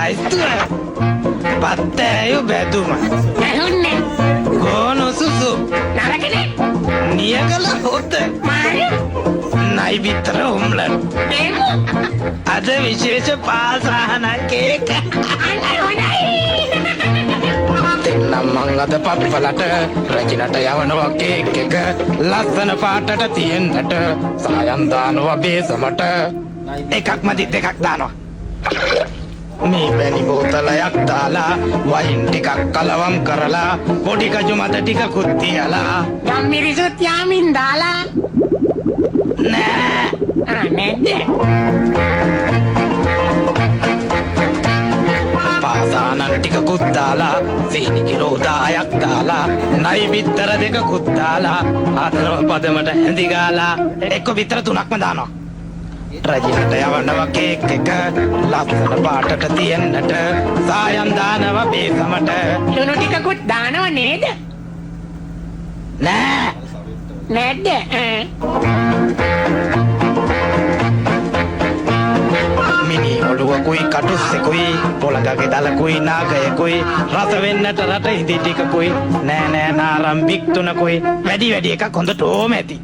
ලයිස්තුව පත්තෑයු බැදුම නැහුන්නේ ගෝනු සුසු නරකනේ නියකල හොත Marie නයි විතර උම්ලන් මේකු අද විශේෂ පාසාහන කේක අන්න හොඳයි දෙන්නම් මං අද පප්පලට රජිනට යවනවා කේක් එක ලස්සන පාටට තියෙන්නට සායම් දානවා බේසමට එකක් මදි දෙකක් දානවා මේ වැනි බෝතලයක් දාලා වයින් ටිකක් කලවම් කරලා පොඩි කජු මත ටිකකුත් තියලා යම් මිරිසුත් යාමින් දාලා නෑ නැද්ද පාසානන් ටිකකුත් දාලා සීනි කිලෝ 10ක් දාලා නයි බිත්තර දෙකකුත් දාලා හතරව පදමට හැඳි ගාලා එක්ක බිත්තර 3ක්ම දානවා රජිනට යවනවා කේක් එක ලස්සන පාටට තියෙන්නට සායම් දානවා බේසමට ලුණු ටිකකුත් දානව නේද නෑ නැද්ද මිනි ඔළුවකුයි කටුස්සෙකුයි පොළඟගේ දලකුයි නාගයකුයි රස වෙන්නට රට ඉදි ටිකකුයි නෑ නෑ නාරම්බික් තුනකුයි වැඩි වැඩි එකක් හොඳට ඕම ඇති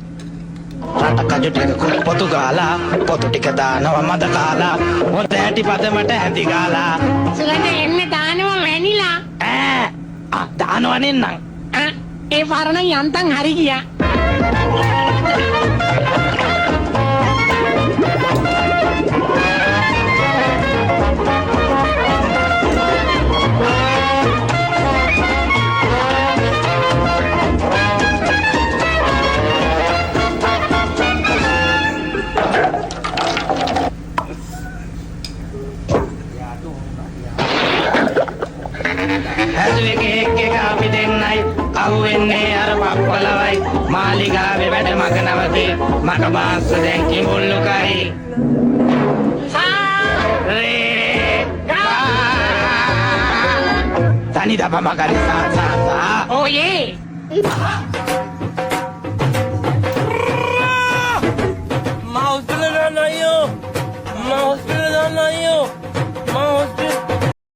රට කජු ටිකකුයි පොතු ගාලා පොතු ටික දානවා මද කාලා හොත ඇටි පදමට හැඳි ගාලා සුගඳ එන්න දානව වැනිලා දානවා නෙන්නම් ඒ පරණ යන්තම් හරි ගියා හැදුවේ කේක් එක අපි දෙන්නයි අහුවෙන්නේ අර පප්පලවයි මාලිගාවේ වැඩ මග නවතේ මක මාස්ස දැන් කිඹුල්ලුකයි තනි දබ මගරි සාසා ඕයේ Mau jalan ayo.